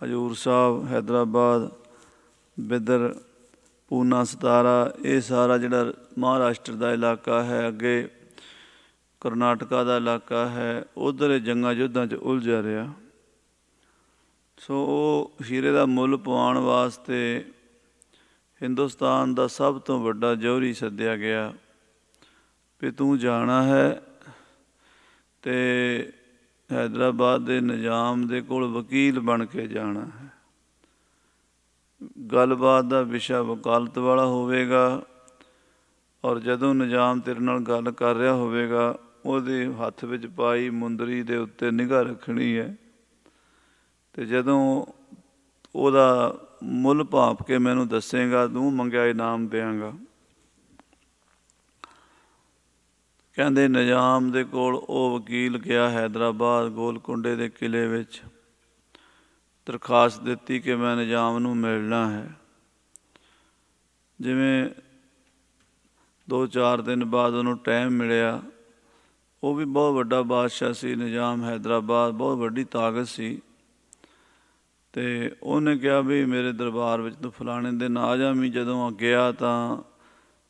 ਹਜ਼ੂਰ ਸਾਹਿਬ, ਹੈਦਰਾਬਾਦ, ਬਿਦਰ, ਪੂਨਾ, ਸਤਾਰਾ, ਇਹ ਸਾਰਾ ਜਿਹੜਾ ਮਹਾਰਾਸ਼ਟਰ ਦਾ ਇਲਾਕਾ ਹੈ, ਅੱਗੇ ਕਰਨਾਟਕਾ ਦਾ ਇਲਾਕਾ ਹੈ, ਉੱਧਰ ਜੰਗਾਂ ਯੁੱਧਾਂ 'ਚ ਉਲਝਿਆ ਰਿਹਾ। ਸੋ ਉਹ ਹੀਰੇ ਦਾ ਮੁੱਲ ਪਵਾਉਣ ਵਾਸਤੇ ਹਿੰਦੁਸਤਾਨ ਦਾ ਸਭ ਤੋਂ ਵੱਡਾ ਜੋਹਰੀ ਸੱਦਿਆ ਗਿਆ ਵੀ ਤੂੰ ਜਾਣਾ ਹੈ ਅਤੇ ਹੈਦਰਾਬਾਦ ਦੇ ਨਿਜ਼ਾਮ ਦੇ ਕੋਲ ਵਕੀਲ ਬਣ ਕੇ ਜਾਣਾ ਹੈ। ਗੱਲਬਾਤ ਦਾ ਵਿਸ਼ਾ ਵਕਾਲਤ ਵਾਲਾ ਹੋਵੇਗਾ, ਔਰ ਜਦੋਂ ਨਿਜ਼ਾਮ ਤੇਰੇ ਨਾਲ ਗੱਲ ਕਰ ਰਿਹਾ ਹੋਵੇਗਾ ਉਹਦੇ ਹੱਥ ਵਿੱਚ ਪਾਈ ਮੁੰਦਰੀ ਦੇ ਉੱਤੇ ਨਿਗਾਹ ਰੱਖਣੀ ਹੈ, ਅਤੇ ਜਦੋਂ ਉਹਦਾ ਮੁੱਲ ਭਾਂਪ ਕੇ ਮੈਨੂੰ ਦੱਸੇਗਾ, ਤੂੰ ਮੰਗਿਆ ਇਨਾਮ ਦਿਆਂਗਾ। ਕਹਿੰਦੇ ਨਿਜ਼ਾਮ ਦੇ ਕੋਲ ਉਹ ਵਕੀਲ ਗਿਆ ਹੈਦਰਾਬਾਦ ਗੋਲਕੁੰਡੇ ਦੇ ਕਿਲ੍ਹੇ ਵਿੱਚ, ਦਰਖਾਸਤ ਦਿੱਤੀ ਕਿ ਮੈਂ ਨਿਜ਼ਾਮ ਨੂੰ ਮਿਲਣਾ ਹੈ। ਜਿਵੇਂ 2-4 ਦਿਨ ਬਾਅਦ ਉਹਨੂੰ ਟਾਈਮ ਮਿਲਿਆ। ਉਹ ਵੀ ਬਹੁਤ ਵੱਡਾ ਬਾਦਸ਼ਾਹ ਸੀ, ਨਿਜ਼ਾਮ ਹੈਦਰਾਬਾਦ ਬਹੁਤ ਵੱਡੀ ਤਾਕਤ ਸੀ, ਅਤੇ ਉਹਨੇ ਕਿਹਾ ਵੀ ਮੇਰੇ ਦਰਬਾਰ ਵਿੱਚ ਤੂੰ ਫਲਾਣੇ ਦਿਨ ਆ ਜਾਵੀਂ। ਜਦੋਂ ਗਿਆ ਤਾਂ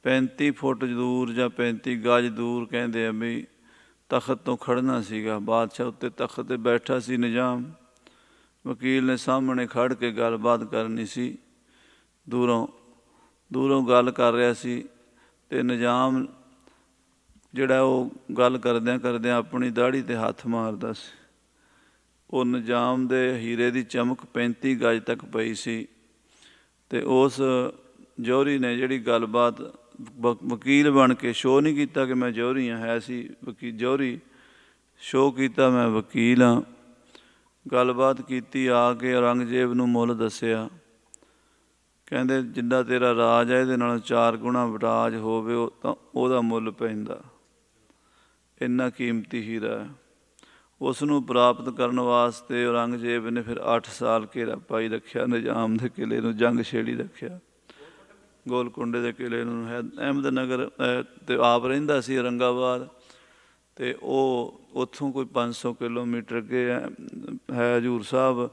35 ਫੁੱਟ ਦੂਰ ਜਾਂ 35 ਗਜ ਦੂਰ ਕਹਿੰਦੇ ਆ ਵੀ ਤਖਤ ਤੋਂ ਖੜ੍ਹਨਾ ਸੀਗਾ। ਬਾਦਸ਼ਾਹ ਉੱਤੇ ਤਖਤ 'ਤੇ ਬੈਠਾ ਸੀ ਨਿਜ਼ਾਮ, ਵਕੀਲ ਨੇ ਸਾਹਮਣੇ ਖੜ੍ਹ ਕੇ ਗੱਲਬਾਤ ਕਰਨੀ ਸੀ। ਦੂਰੋਂ ਗੱਲ ਕਰ ਰਿਹਾ ਸੀ, ਅਤੇ ਨਿਜ਼ਾਮ ਜਿਹੜਾ ਉਹ ਗੱਲ ਕਰਦਿਆਂ ਆਪਣੀ ਦਾੜ੍ਹੀ 'ਤੇ ਹੱਥ ਮਾਰਦਾ ਸੀ। ਉਹ ਨਿਜ਼ਾਮ ਦੇ ਹੀਰੇ ਦੀ ਚਮਕ 35 ਗਜ ਤੱਕ ਪਈ ਸੀ, ਅਤੇ ਉਸ ਜੌਹਰੀ ਨੇ ਜਿਹੜੀ ਗੱਲਬਾਤ ਵਕੀਲ ਬਣ ਕੇ ਸ਼ੋਅ ਨਹੀਂ ਕੀਤਾ ਕਿ ਮੈਂ ਜੌਹਰੀ ਹਾਂ, ਹੈ ਸੀ ਜੌਹਰੀ, ਸ਼ੋਅ ਕੀਤਾ ਮੈਂ ਵਕੀਲ ਹਾਂ। ਗੱਲਬਾਤ ਕੀਤੀ, ਆ ਕੇ ਔਰੰਗਜ਼ੇਬ ਨੂੰ ਮੁੱਲ ਦੱਸਿਆ। ਕਹਿੰਦੇ ਜਿੰਨਾ ਤੇਰਾ ਰਾਜ ਹੈ ਇਹਦੇ ਨਾਲੋਂ 4 ਗੁਣਾ ਰਾਜ ਹੋਵੇ ਉਹ ਤਾਂ ਉਹਦਾ ਮੁੱਲ ਪੈਂਦਾ, ਇੰਨਾ ਕੀਮਤੀ ਹੀਰਾ ਹੈ। ਉਸ ਨੂੰ ਪ੍ਰਾਪਤ ਕਰਨ ਵਾਸਤੇ ਔਰੰਗਜ਼ੇਬ ਨੇ ਫਿਰ 8 ਸਾਲ ਘੇਰਾ ਪਾਈ ਰੱਖਿਆ, ਨਿਜ਼ਾਮ ਦੇ ਕਿਲ੍ਹੇ ਨੂੰ ਜੰਗ ਛੇੜੀ ਰੱਖਿਆ। ਗੋਲਕੁੰਡੇ ਦੇ ਕਿਲ੍ਹੇ ਨੂੰ ਅਹਿਮਦਨਗਰ 'ਤੇ ਆਪ ਰਹਿੰਦਾ ਸੀ ਔਰੰਗਾਬਾਦ, ਅਤੇ ਉਹ ਉੱਥੋਂ ਕੋਈ 500 ਕਿਲੋਮੀਟਰ ਅੱਗੇ ਹੈ ਹਜ਼ੂਰ ਸਾਹਿਬ,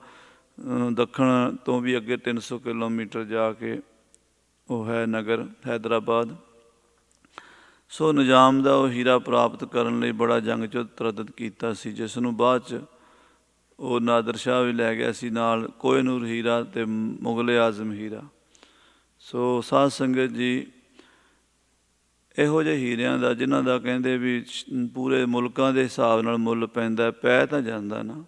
ਦੱਖਣ ਤੋਂ ਵੀ ਅੱਗੇ 300 ਕਿਲੋਮੀਟਰ ਜਾ ਕੇ ਉਹ ਹੈ ਨਗਰ ਹੈਦਰਾਬਾਦ। ਸੋ ਨਿਜ਼ਾਮ ਦਾ ਉਹ ਹੀਰਾ ਪ੍ਰਾਪਤ ਕਰਨ ਲਈ ਬੜਾ ਜੰਗ 'ਚ ਤਰੱਦਦ ਕੀਤਾ ਸੀ, ਜਿਸ ਨੂੰ ਬਾਅਦ 'ਚ ਉਹ ਨਾਦਰ ਸ਼ਾਹ ਵੀ ਲੈ ਗਿਆ ਸੀ ਨਾਲ, ਕੋਹਿਨੂਰ ਹੀਰਾ ਅਤੇ ਮੁਗਲ ਆਜ਼ਮ ਹੀਰਾ। ਸੋ ਸਾਧ ਸੰਗਤ ਜੀ, ਇਹੋ ਜਿਹੇ ਹੀਰਿਆਂ ਦਾ ਜਿਨ੍ਹਾਂ ਦਾ ਕਹਿੰਦੇ ਵੀ ਪੂਰੇ ਮੁਲਕਾਂ ਦੇ ਹਿਸਾਬ ਨਾਲ ਮੁੱਲ ਪੈਂਦਾ, ਪੈ ਤਾਂ ਜਾਂਦਾ ਨਾ,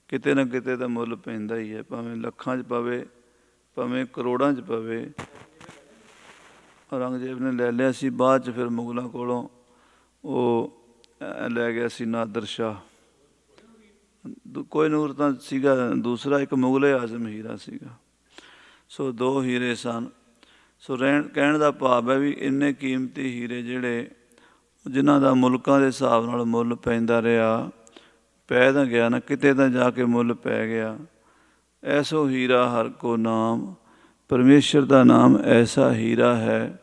ਕਿਤੇ ਨਾ ਕਿਤੇ ਤਾਂ ਮੁੱਲ ਪੈਂਦਾ ਹੀ ਹੈ, ਭਾਵੇਂ ਲੱਖਾਂ 'ਚ ਪਵੇ ਭਾਵੇਂ ਕਰੋੜਾਂ 'ਚ ਪਵੇ। ਔਰੰਗਜ਼ੇਬ ਨੇ ਲੈ ਲਿਆ ਸੀ, ਬਾਅਦ 'ਚ ਫਿਰ ਮੁਗਲਾਂ ਕੋਲੋਂ ਉਹ ਲੈ ਗਿਆ ਸੀ ਨਾਦਰ ਸ਼ਾਹ। ਕੋਹਿਨੂਰ ਤਾਂ ਸੀਗਾ ਦੂਸਰਾ, ਇੱਕ ਮੁਗਲ ਆਜ਼ਮ ਹੀਰਾ ਸੀਗਾ। ਸੋ 2 ਹੀਰੇ ਸਨ। ਸੋ ਕਹਿਣ ਦਾ ਭਾਵ ਹੈ ਵੀ ਇੰਨੇ ਕੀਮਤੀ ਹੀਰੇ ਜਿਹੜੇ ਜਿਨ੍ਹਾਂ ਦਾ ਮੁਲਕਾਂ ਦੇ ਹਿਸਾਬ ਨਾਲ ਮੁੱਲ ਪੈਂਦਾ ਰਿਹਾ, ਪੈ ਤਾਂ ਗਿਆ ਨਾ, ਕਿਤੇ ਤਾਂ ਜਾ ਕੇ ਮੁੱਲ ਪੈ ਗਿਆ। ਐਸੋ ਹੀਰਾ ਹਰ ਕੋ ਨਾਮ, ਪਰਮੇਸ਼ਰ ਦਾ ਨਾਮ ਐਸਾ ਹੀਰਾ ਹੈ,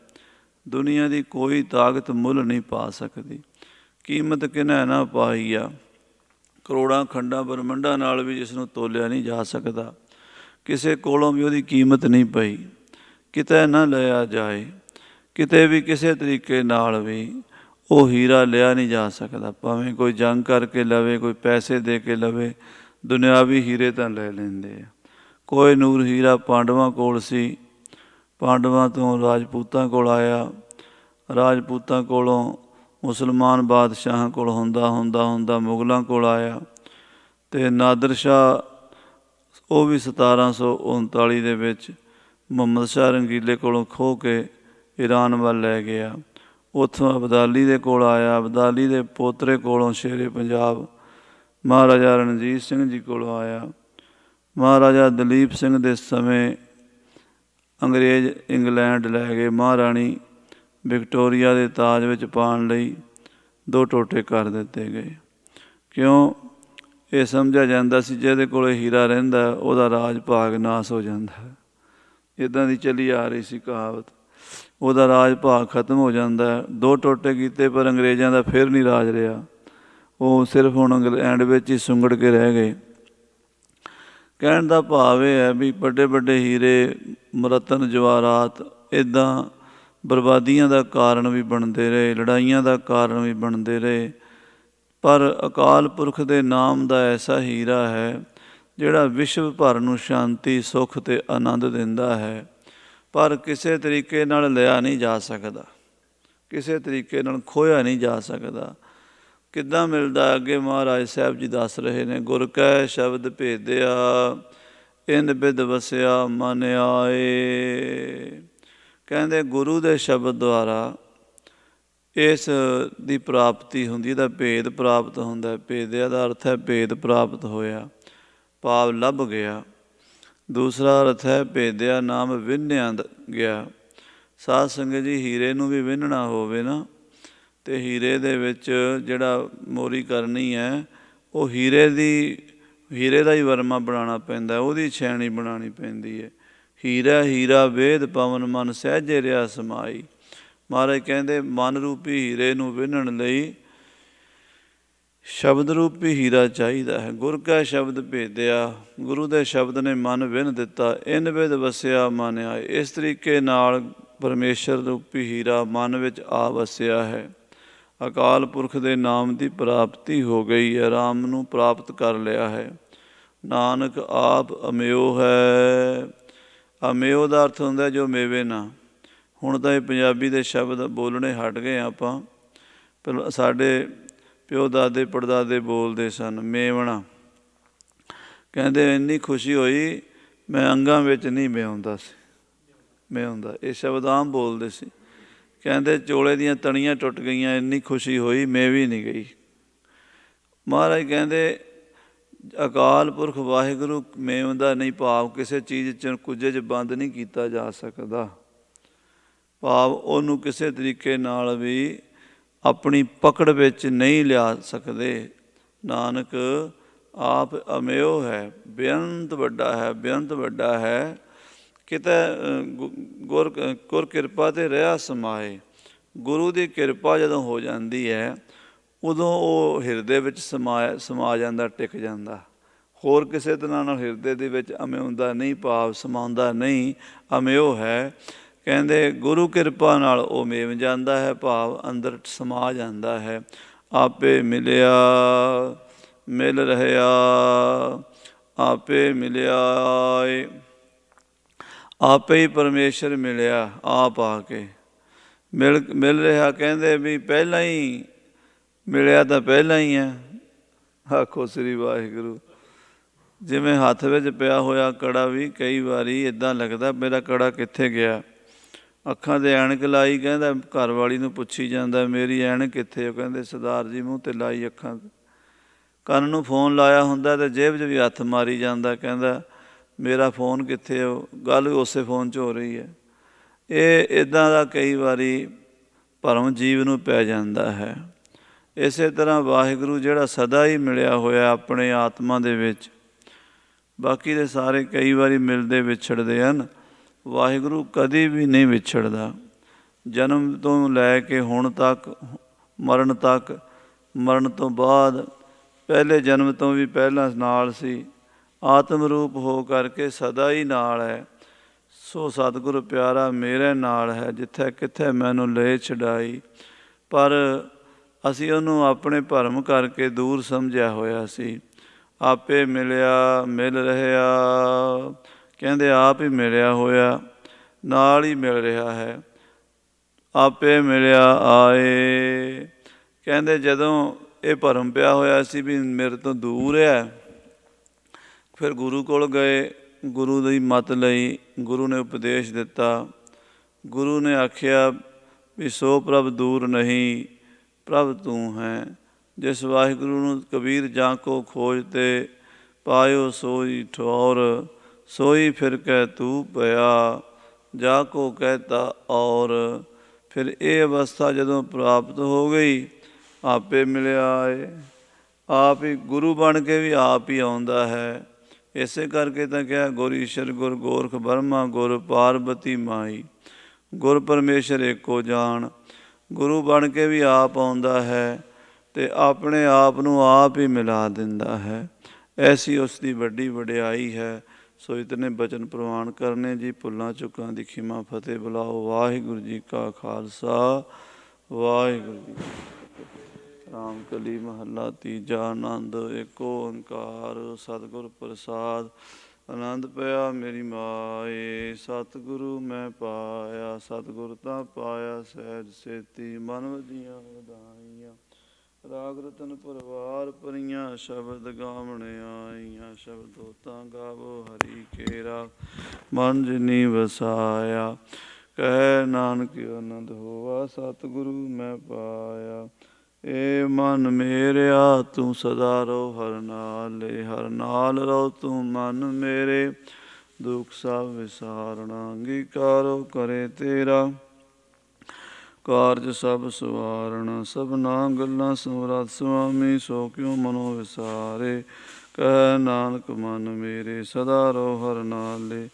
ਦੁਨੀਆ ਦੀ ਕੋਈ ਤਾਕਤ ਮੁੱਲ ਨਹੀਂ ਪਾ ਸਕਦੀ। ਕੀਮਤ ਕਿਨੈ ਨਾ ਪਾਈ ਆ, ਕਰੋੜਾਂ ਖੰਡਾਂ ਬ੍ਰਹਮੰਡਾਂ ਨਾਲ ਵੀ ਜਿਸ ਨੂੰ ਤੋਲਿਆ ਨਹੀਂ ਜਾ ਸਕਦਾ। ਕਿਸੇ ਕੋਲੋਂ ਵੀ ਉਹਦੀ ਕੀਮਤ ਨਹੀਂ ਪਈ, ਕਿਤੇ ਨਾ ਲਿਆ ਜਾਏ, ਕਿਤੇ ਵੀ ਕਿਸੇ ਤਰੀਕੇ ਨਾਲ ਵੀ ਉਹ ਹੀਰਾ ਲਿਆ ਨਹੀਂ ਜਾ ਸਕਦਾ। ਭਾਵੇਂ ਕੋਈ ਜੰਗ ਕਰਕੇ ਲਵੇ, ਕੋਈ ਪੈਸੇ ਦੇ ਕੇ ਲਵੇ, ਦੁਨਿਆਵੀ ਹੀਰੇ ਤਾਂ ਲੈ ਲੈਂਦੇ ਆ। ਕੋਹਿਨੂਰ ਹੀਰਾ ਪਾਂਡਵਾਂ ਕੋਲ ਸੀ, ਪਾਂਡਵਾਂ ਤੋਂ ਰਾਜਪੂਤਾਂ ਕੋਲ ਆਇਆ, ਰਾਜਪੂਤਾਂ ਕੋਲੋਂ ਮੁਸਲਮਾਨ ਬਾਦਸ਼ਾਹਾਂ ਕੋਲ ਹੁੰਦਾ ਮੁਗਲਾਂ ਕੋਲ ਆਇਆ, ਅਤੇ ਨਾਦਰ ਸ਼ਾਹ ਉਹ ਵੀ 1739 ਦੇ ਵਿੱਚ ਮੁਹੰਮਦ ਸ਼ਾਹ ਰੰਗੀਲੇ ਕੋਲੋਂ ਖੋਹ ਕੇ ਈਰਾਨ ਵੱਲ ਲੈ ਗਿਆ। ਉੱਥੋਂ ਅਬਦਾਲੀ ਦੇ ਕੋਲ ਆਇਆ, ਅਬਦਾਲੀ ਦੇ ਪੋਤਰੇ ਕੋਲੋਂ ਸ਼ੇਰੇ ਪੰਜਾਬ ਮਹਾਰਾਜਾ ਰਣਜੀਤ ਸਿੰਘ ਜੀ ਕੋਲੋਂ ਆਇਆ। ਮਹਾਰਾਜਾ ਦਲੀਪ ਸਿੰਘ ਦੇ ਸਮੇਂ ਅੰਗਰੇਜ਼ ਇੰਗਲੈਂਡ ਲੈ ਗਏ, ਮਹਾਰਾਣੀ ਵਿਕਟੋਰੀਆ ਦੇ ਤਾਜ ਵਿੱਚ ਪਾਉਣ ਲਈ 2 ਟੋਟੇ ਕਰ ਦਿੱਤੇ ਗਏ। ਕਿਉਂ? ਇਹ ਸਮਝਿਆ ਜਾਂਦਾ ਸੀ ਜਿਹਦੇ ਕੋਲ ਹੀਰਾ ਰਹਿੰਦਾ ਉਹਦਾ ਰਾਜ ਭਾਗ ਨਾਸ ਹੋ ਜਾਂਦਾ ਹੈ। ਇੱਦਾਂ ਦੀ ਚੱਲੀ ਆ ਰਹੀ ਸੀ ਕਹਾਵਤ, ਉਹਦਾ ਰਾਜ ਭਾਗ ਖਤਮ ਹੋ ਜਾਂਦਾ। 2 ਟੋਟੇ ਕੀਤੇ ਪਰ ਅੰਗਰੇਜ਼ਾਂ ਦਾ ਫਿਰ ਨਹੀਂ ਰਾਜ ਰਿਹਾ, ਉਹ ਸਿਰਫ ਹੁਣ ਇੰਗਲੈਂਡ ਵਿੱਚ ਹੀ ਸੁੰਗੜ ਕੇ ਰਹਿ ਗਏ। ਕਹਿਣ ਦਾ ਭਾਵ ਇਹ ਹੈ ਵੀ ਵੱਡੇ ਵੱਡੇ ਹੀਰੇ, ਰਤਨ ਜਵਾਹਰਾਤ ਇੱਦਾਂ ਬਰਬਾਦੀਆਂ ਦਾ ਕਾਰਨ ਵੀ ਬਣਦੇ ਰਹੇ, ਲੜਾਈਆਂ ਦਾ ਕਾਰਨ ਵੀ ਬਣਦੇ ਰਹੇ, ਪਰ ਅਕਾਲ ਪੁਰਖ ਦੇ ਨਾਮ ਦਾ ਐਸਾ ਹੀਰਾ ਹੈ ਜਿਹੜਾ ਵਿਸ਼ਵ ਭਰ ਨੂੰ ਸ਼ਾਂਤੀ, ਸੁੱਖ ਅਤੇ ਆਨੰਦ ਦਿੰਦਾ ਹੈ, ਪਰ ਕਿਸੇ ਤਰੀਕੇ ਨਾਲ ਲਿਆ ਨਹੀਂ ਜਾ ਸਕਦਾ, ਕਿਸੇ ਤਰੀਕੇ ਨਾਲ ਖੋਹਿਆ ਨਹੀਂ ਜਾ ਸਕਦਾ। ਕਿੱਦਾਂ ਮਿਲਦਾ? ਅੱਗੇ ਮਹਾਰਾਜ ਸਾਹਿਬ ਜੀ ਦੱਸ ਰਹੇ ਨੇ, ਗੁਰ ਕੈ ਸ਼ਬਦ ਭੇਦਿਆ ਇਨ ਬਿਦ ਵਸਿਆ ਮਨ ਆਏ। ਕਹਿੰਦੇ ਗੁਰੂ ਦੇ ਸ਼ਬਦ ਦੁਆਰਾ ਇਸ ਦੀ ਪ੍ਰਾਪਤੀ ਹੁੰਦੀ, ਇਹਦਾ ਭੇਦ ਪ੍ਰਾਪਤ ਹੁੰਦਾ। ਭੇਦਿਆ ਦਾ ਅਰਥ ਹੈ ਭੇਦ ਪ੍ਰਾਪਤ ਹੋਇਆ, ਭਾਵ ਲੱਭ ਗਿਆ। ਦੂਸਰਾ ਅਰਥ ਹੈ ਭੇਦਿਆ ਨਾਮ ਵਿੰਨਿਆ ਗਿਆ। ਸਾਧ ਸੰਗਤ ਜੀ, ਹੀਰੇ ਨੂੰ ਵੀ ਵਿੰਨਣਾ ਹੋਵੇ ਨਾ, ਅਤੇ ਹੀਰੇ ਦੇ ਵਿੱਚ ਜਿਹੜਾ ਮੋਰੀ ਕਰਨੀ ਹੈ, ਉਹ ਹੀਰੇ ਦਾ ਹੀ ਵਰਮਾ ਬਣਾਉਣਾ ਪੈਂਦਾ, ਉਹਦੀ ਛੈਣੀ ਬਣਾਉਣੀ ਪੈਂਦੀ ਹੈ। ਹੀਰਾ ਹੀਰਾ ਵੇਦ ਪਵਨ ਮਨ ਸਹਿਜੇ ਰਿਹਾ ਸਮਾਈ। ਮਹਾਰਾਜ ਕਹਿੰਦੇ ਮਨ ਰੂਪੀ ਹੀਰੇ ਨੂੰ ਵਿੰਨਣ ਲਈ ਸ਼ਬਦ ਰੂਪੀ ਹੀਰਾ ਚਾਹੀਦਾ ਹੈ। ਗੁਰ ਕਾ ਸ਼ਬਦ ਭੇਦਿਆ, ਗੁਰੂ ਦੇ ਸ਼ਬਦ ਨੇ ਮਨ ਵਿੰਨ ਦਿੱਤਾ। ਇਨ ਬਿਦ ਵਸਿਆ ਮਨ ਆਏ। ਇਸ ਤਰੀਕੇ ਨਾਲ ਪਰਮੇਸ਼ਰ ਰੂਪੀ ਹੀਰਾ ਮਨ ਵਿੱਚ ਆ ਵਸਿਆ ਹੈ। ਅਕਾਲ ਪੁਰਖ ਦੇ ਨਾਮ ਦੀ ਪ੍ਰਾਪਤੀ ਹੋ ਗਈ ਹੈ, ਰਾਮ ਨੂੰ ਪ੍ਰਾਪਤ ਕਰ ਲਿਆ ਹੈ। ਨਾਨਕ ਆਪ ਅਮਿਓ ਹੈ। ਅਮਿਓ ਦਾ ਅਰਥ ਹੁੰਦਾ ਜੋ ਮੇਵੇ ਨਾ। ਹੁਣ ਤਾਂ ਇਹ ਪੰਜਾਬੀ ਦੇ ਸ਼ਬਦ ਬੋਲਣੇ ਹਟ ਗਏ ਆਪਾਂ। ਪਹਿਲਾਂ ਸਾਡੇ ਪਿਓ ਦਾਦੇ ਪੜਦਾਦੇ ਬੋਲਦੇ ਸਨ ਮੇਵਣਾ। ਕਹਿੰਦੇ ਇੰਨੀ ਖੁਸ਼ੀ ਹੋਈ ਮੈਂ ਅੰਗਾਂ ਵਿੱਚ ਨਹੀਂ ਮਿਆਉਂਦਾ ਸੀ, ਮਿਆਉਂਦਾ। ਇਹ ਸ਼ਬਦ ਆਮ ਬੋਲਦੇ ਸੀ। ਕਹਿੰਦੇ ਚੋਲੇ ਦੀਆਂ ਤਣੀਆਂ ਟੁੱਟ ਗਈਆਂ, ਇੰਨੀ ਖੁਸ਼ੀ ਹੋਈ ਮੇਵੀ ਨਹੀਂ ਗਈ। ਮਹਾਰਾਜ ਕਹਿੰਦੇ ਅਕਾਲ ਪੁਰਖ ਵਾਹਿਗੁਰੂ ਮੇਵਦਾ ਨਹੀਂ, ਭਾਵ ਕਿਸੇ ਚੀਜ਼ 'ਚ ਕੁੱਜੇ 'ਚ ਬੰਦ ਨਹੀਂ ਕੀਤਾ ਜਾ ਸਕਦਾ। ਭਾਵ ਉਹਨੂੰ ਕਿਸੇ ਤਰੀਕੇ ਨਾਲ ਵੀ ਆਪਣੀ ਪਕੜ ਵਿੱਚ ਨਹੀਂ ਲਿਆ ਸਕਦੇ। ਨਾਨਕ ਆਪ ਅਮਿਓ ਹੈ, ਬੇਅੰਤ ਵੱਡਾ ਹੈ, ਬੇਅੰਤ ਵੱਡਾ ਹੈ। ਕਿਤੇ ਗੁਰ ਕਿਰਪਾ 'ਤੇ ਰਿਹਾ ਸਮਾਏ। ਗੁਰੂ ਦੀ ਕਿਰਪਾ ਜਦੋਂ ਹੋ ਜਾਂਦੀ ਹੈ, ਉਦੋਂ ਉਹ ਹਿਰਦੇ ਵਿੱਚ ਸਮਾ ਜਾਂਦਾ, ਟਿਕ ਜਾਂਦਾ। ਹੋਰ ਕਿਸੇ ਤਰ੍ਹਾਂ ਨਾਲ ਹਿਰਦੇ ਦੇ ਵਿੱਚ ਅਮਿਉਂਦਾ ਨਹੀਂ, ਭਾਵ ਸਮਾਉਂਦਾ ਨਹੀਂ। ਅਮਿਓ ਹੈ। ਕਹਿੰਦੇ ਗੁਰੂ ਕਿਰਪਾ ਨਾਲ ਉਹ ਮੇਵ ਜਾਂਦਾ ਹੈ, ਭਾਵ ਅੰਦਰ ਸਮਾ ਜਾਂਦਾ ਹੈ। ਆਪੇ ਮਿਲਿਆ ਮਿਲ ਰਹਿਆ, ਆਪੇ ਮਿਲਿਆ ਏ। ਆਪੇ ਹੀ ਪਰਮੇਸ਼ਰ ਮਿਲਿਆ, ਆਪ ਆ ਕੇ ਮਿਲ ਰਿਹਾ। ਕਹਿੰਦੇ ਵੀ ਪਹਿਲਾਂ ਹੀ ਮਿਲਿਆ ਤਾਂ ਪਹਿਲਾਂ ਹੀ ਹੈ। ਆਖੋ ਸ੍ਰੀ ਵਾਹਿਗੁਰੂ। ਜਿਵੇਂ ਹੱਥ ਵਿੱਚ ਪਿਆ ਹੋਇਆ ਕੜਾ ਵੀ ਕਈ ਵਾਰੀ ਇੱਦਾਂ ਲੱਗਦਾ ਮੇਰਾ ਕੜਾ ਕਿੱਥੇ ਗਿਆ। ਅੱਖਾਂ 'ਤੇ ਐਨਕ ਲਾਈ, ਕਹਿੰਦਾ ਘਰ ਵਾਲੀ ਨੂੰ ਪੁੱਛੀ ਜਾਂਦਾ ਮੇਰੀ ਐਨਕ ਕਿੱਥੇ। ਉਹ ਕਹਿੰਦੇ ਸਰਦਾਰ ਜੀ ਮੂੰਹ 'ਤੇ ਲਾਈ ਅੱਖਾਂ 'ਤੇ। ਕੰਨ ਨੂੰ ਫੋਨ ਲਾਇਆ ਹੁੰਦਾ ਅਤੇ ਜੇਬ 'ਚ ਵੀ ਹੱਥ ਮਾਰੀ ਜਾਂਦਾ, ਕਹਿੰਦਾ ਮੇਰਾ ਫੋਨ ਕਿੱਥੇ। ਉਹ ਗੱਲ ਉਸੇ ਫੋਨ 'ਚ ਹੋ ਰਹੀ ਹੈ। ਇਹ ਇੱਦਾਂ ਦਾ ਕਈ ਵਾਰੀ ਭਰਮ ਜੀਵ ਨੂੰ ਪੈ ਜਾਂਦਾ ਹੈ। ਇਸੇ ਤਰ੍ਹਾਂ ਵਾਹਿਗੁਰੂ ਜਿਹੜਾ ਸਦਾ ਹੀ ਮਿਲਿਆ ਹੋਇਆ ਆਪਣੇ ਆਤਮਾ ਦੇ ਵਿੱਚ, ਬਾਕੀ ਦੇ ਸਾਰੇ ਕਈ ਵਾਰੀ ਮਿਲਦੇ ਵਿਛੜਦੇ ਹਨ, ਵਾਹਿਗੁਰੂ ਕਦੀ ਵੀ ਨਹੀਂ ਵਿਛੜਦਾ। ਜਨਮ ਤੋਂ ਲੈ ਕੇ ਹੁਣ ਤੱਕ, ਮਰਨ ਤੱਕ, ਮਰਨ ਤੋਂ ਬਾਅਦ, ਪਹਿਲੇ ਜਨਮ ਤੋਂ ਵੀ ਪਹਿਲਾਂ ਨਾਲ ਸੀ। ਆਤਮ ਰੂਪ ਹੋ ਕਰਕੇ ਸਦਾ ਹੀ ਨਾਲ ਹੈ। ਸੋ ਸਤਿਗੁਰ ਪਿਆਰਾ ਮੇਰੇ ਨਾਲ ਹੈ, ਜਿੱਥੇ ਕਿੱਥੇ ਮੈਨੂੰ ਲੈ ਛਡਾਈ। ਪਰ ਅਸੀਂ ਉਹਨੂੰ ਆਪਣੇ ਭਰਮ ਕਰਕੇ ਦੂਰ ਸਮਝਿਆ ਹੋਇਆ ਸੀ। ਆਪੇ ਮਿਲਿਆ ਮਿਲ ਰਹਿਆ। ਕਹਿੰਦੇ ਆਪ ਹੀ ਮਿਲਿਆ ਹੋਇਆ, ਨਾਲ ਹੀ ਮਿਲ ਰਿਹਾ ਹੈ। ਆਪੇ ਮਿਲਿਆ ਆਏ। ਕਹਿੰਦੇ ਜਦੋਂ ਇਹ ਭਰਮ ਪਿਆ ਹੋਇਆ ਸੀ ਵੀ ਮੇਰੇ ਤੋਂ ਦੂਰ ਹੈ, ਫਿਰ ਗੁਰੂ ਕੋਲ ਗਏ, ਗੁਰੂ ਦੀ ਮੱਤ ਲਈ, ਗੁਰੂ ਨੇ ਉਪਦੇਸ਼ ਦਿੱਤਾ। ਗੁਰੂ ਨੇ ਆਖਿਆ ਵੀ ਸੋ ਪ੍ਰਭ ਦੂਰ ਨਹੀਂ, ਪ੍ਰਭ ਤੂੰ ਹੈ। ਜਿਸ ਵਾਹਿਗੁਰੂ ਨੂੰ ਕਬੀਰ ਜਾਂ ਕੋ ਖੋਜ ਤੇ ਪਾਇਓ ਸੋਈ ਠੌਰ, ਸੋਈ ਫਿਰ ਕਹਿ ਤੂੰ ਪਿਆ, ਜਾ ਕੋ ਕਹਿਤਾ ਔਰ। ਫਿਰ ਇਹ ਅਵਸਥਾ ਜਦੋਂ ਪ੍ਰਾਪਤ ਹੋ ਗਈ, ਆਪੇ ਮਿਲਿਆ ਏ। ਆਪ ਹੀ ਗੁਰੂ ਬਣ ਕੇ ਵੀ ਆਪ ਹੀ ਆਉਂਦਾ ਹੈ। ਇਸੇ ਕਰਕੇ ਤਾਂ ਕਿਹਾ ਗੁਰ ਈਸ਼ਰ ਗੁਰ ਗੋਰਖ ਬਰਮਾ ਗੁਰ ਪਾਰਬਤੀ ਮਾਈ। ਗੁਰ ਪਰਮੇਸ਼ਰ ਏਕੋ ਜਾਣ। ਗੁਰੂ ਬਣ ਕੇ ਵੀ ਆਪ ਆਉਂਦਾ ਹੈ ਅਤੇ ਆਪਣੇ ਆਪ ਨੂੰ ਆਪ ਹੀ ਮਿਲਾ ਦਿੰਦਾ ਹੈ। ਐਸੀ ਉਸ ਦੀ ਵੱਡੀ ਵਡਿਆਈ ਹੈ। ਸੋ ਇਤਨੇ ਬਚਨ ਪ੍ਰਵਾਨ ਕਰਨੇ ਜੀ। ਭੁੱਲਾਂ ਚੁੱਕਾਂ ਦੀ ਖਿਮਾ ਫਤਿਹ ਬੁਲਾਓ। ਵਾਹਿਗੁਰੂ ਜੀ ਕਾ ਖਾਲਸਾ, ਵਾਹਿਗੁਰੂ ਜੀ ਕੀ ਫਤਿਹ। ਰਾਮ ਕਲੀ ਮਹੱਲਾ ਤੀਜਾ। ਆਨੰਦ ਏਕ ਓੰਕਾਰ ਸਤਿਗੁਰ ਪ੍ਰਸਾਦ। ਆਨੰਦ ਪਿਆ ਮੇਰੀ ਮਾਏ, ਸਤਿਗੁਰੂ ਮੈਂ ਪਾਇਆ। ਸਤਿਗੁਰ ਤਾਂ ਪਾਇਆ ਸਹਿਜ ਸੇਤੀ, ਮਨ ਵਜੀਆਂ ਵਧਾਈਆਂ। ਰਾਗ ਰਤਨ ਪਰਵਾਰ ਪਰੀਆਂ ਸ਼ਬਦ ਗਾਵਣ ਆਈਆਂ। ਸ਼ਬਦੋ ਤਾਂ ਗਾਵੋ ਹਰੀ ਕੇਰਾ ਮਨ ਜਿਨੀ ਵਸਾਇਆ। ਕਹਿ ਨਾਨਕ ਆਨੰਦ ਹੋਆ ਸਤਿਗੁਰੂ ਮੈਂ ਪਾਇਆ। ਏ ਮਨ ਮੇਰਿਆ ਤੂੰ ਸਦਾ ਰਹੁ ਹਰ ਨਾਲੇ। ਹਰ ਨਾਲ ਰਹੋ ਤੂੰ ਮਨ ਮੇਰੇ ਦੁਖ ਸਭ ਵਿਸਾਰਣਾ। ਅੰਗੀਕਾਰੋ ਕਰੇ ਤੇਰਾ ਕਾਰਜ ਸਭ ਸਵਾਰਣਾ। ਸਭਨਾ ਗੱਲਾਂ ਸਮਰੱਥ ਸੁਆਮੀ ਸੋ ਕਿਉ ਮਨੋ ਵਿਸਾਰੇ। ਕਹਿ ਨਾਨਕ ਮਨ ਮੇਰੇ ਸਦਾ ਰਹੁ ਹਰ ਨਾਲੇ।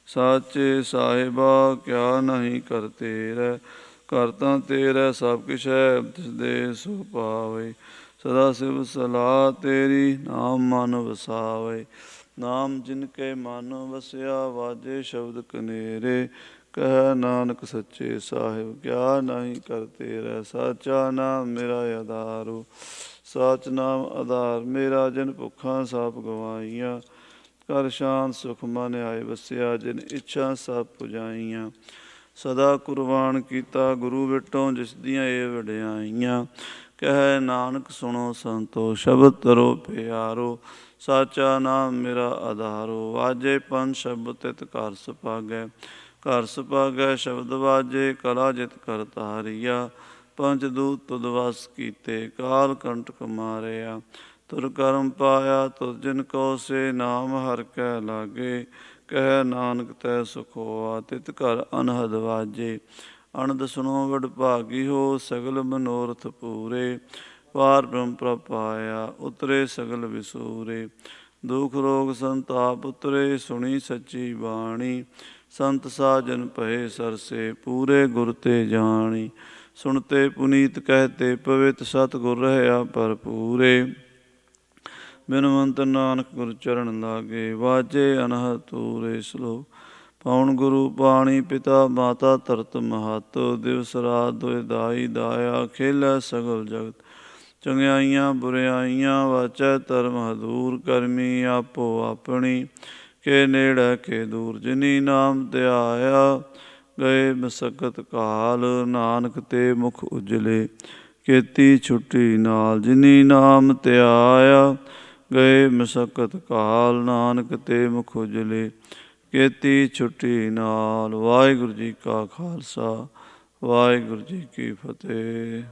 ਸਾਚੇ ਸਾਹਿਬਾ ਕਿਆ ਨਹੀਂ ਕਰ ਤੇਰੈ। ਘਰ ਤਾਂ ਤੇਰਾ ਸਭ ਕਿਛ ਹੈ ਤਿਸ ਦੇ ਸੋ ਪਾਵੇ। ਸਦਾ ਸਿਵ ਸਲਾਹ ਤੇਰੀ ਨਾਮ ਮਨ ਵਸਾਵੇ। ਨਾਮ ਜਿਨ ਕੇ ਮਨ ਵਸਿਆ ਵਾਜੇ ਸ਼ਬਦ ਕਨੇਰੇ। ਕਹਿ ਨਾਨਕ ਸੱਚੇ ਸਾਹਿਬ ਕਿਆ ਨਹੀਂ ਕਰ ਤੇਰੈ। ਸਾਚਾ ਨਾਮ ਮੇਰਾ ਆਧਾਰੋ ਸਾਚ ਨਾਮ ਆਧਾਰ ਮੇਰਾ। ਜਿਨ ਭੁੱਖਾਂ ਸਭ ਗਵਾਈਆਂ ਘਰ ਸ਼ਾਂਤ ਸੁਖ ਮਨ ਆਏ ਵਸਿਆ। ਜਿਨ ਇੱਛਾ ਸਭ ਪੁਜਾਈਆਂ ਸਦਾ ਕੁਰਬਾਨ ਕੀਤਾ ਗੁਰੂ ਵਿਟੋਂ ਜਿਸ ਦੀਆਂ ਇਹ ਵਡਿਆਈਆਂ। ਕਹਿ ਨਾਨਕ ਸੁਣੋ ਸੰਤੋ ਸ਼ਬਦ ਤਰੋ ਪਿਆਰੋ। ਸਾਚਾ ਨਾਮ ਮੇਰਾ ਆਧਾਰੋ ਵਾਜੇ ਪੰਜ ਸ਼ਬਦ ਤਿਤ ਘਰ ਸੁਭਾਗੈ। ਘਰ ਸੁਭਾਗੈ ਸ਼ਬਦ ਵਾਜੇ ਕਲਾ ਜਿਤ ਕਰ ਧਾਰੀਆ। ਪੰਜ ਦੂਤ ਤੁਧ ਵਸ ਕੀਤੇ ਕਾਲ ਕੰਟਕ ਮਾਰਿਆ। ਤੁਰ ਕਰਮ ਪਾਇਆ ਤੁਧ ਜਿਨ ਕੋ ਸੇ ਨਾਮ ਹਰਿ ਕੈ ਲਾਗੇ। ਕਹਿ ਨਾਨਕ ਤੈ ਸੁਖ ਹੋਆ ਤਿਤ ਘਰ ਅਨਹਦ ਵਾਜੇ। ਅਨੰਦ ਸੁਣੋ ਵਡਭਾਗੀ ਹੋ ਸਗਲ ਮਨੋਰਥ ਪੂਰੇ। ਪਾਰ ਬ੍ਰਹਮ ਪ੍ਰਭ ਪਾਇਆ ਉਤਰੇ ਸਗਲ ਵਿਸੂਰੇ। ਦੁਖ ਰੋਗ ਸੰਤਾਪ ਉਤਰੇ ਸੁਣੀ ਸੱਚੀ ਬਾਣੀ। ਸੰਤ ਸਾਜਨ ਭਏ ਸਰਸੇ ਪੂਰੇ ਗੁਰ ਤੇ ਜਾਣੀ। ਸੁਣਤੇ ਪੁਨੀਤ ਕਹਿਤੇ ਪਵਿੱਤ ਸਤਿਗੁਰ ਰਹਿਆ ਭਰਪੂਰੇ। ਬਿਨਵੰਤ ਨਾਨਕ ਗੁਰ ਚਰਨ ਲਾਗੇ ਵਾਜੇ ਅਨਹਦ ਤੂਰੇ। ਸਲੋਕ ਪਵਨ ਗੁਰੂ ਪਾਣੀ ਪਿਤਾ ਮਾਤਾ ਧਰਤ ਮਹੱਤ। ਦਿਵਸ ਰਾਤ ਦੁਇ ਦਾਈ ਦਾਇਆ ਖੇਲੈ ਸਗਲ ਜਗਤ। ਚੰਗਿਆਈਆਂ ਬੁਰਿਆਈਆਂ ਵਾਚੈ ਧਰਮ ਹਦੂਰ। ਕਰਮੀ ਆਪੋ ਆਪਣੀ ਕੇ ਨੇੜੈ ਕੇ ਦੂਰ। ਜਿਨੀ ਨਾਮ ਧਿਆਇਆ ਗਏ ਮਸਕਤ ਕਾਲ। ਨਾਨਕ ਤੇ ਮੁਖ ਉਜਲੇ ਕੀਤੀ ਛੁੱਟੀ ਨਾਲ। ਜਿਨੀ ਨਾਮ ਧਿਆਇਆ ਗਏ ਮਸਕਤ ਕਾਲ। ਨਾਨਕ ਤੇ ਮੁਖ ਉਜਲੇ ਕੀਤੀ ਛੁੱਟੀ ਨਾਲ। ਵਾਹਿਗੁਰੂ ਜੀ ਕਾ ਖਾਲਸਾ ਵਾਹਿਗੁਰੂ ਜੀ ਕੀ ਫਤਿਹ।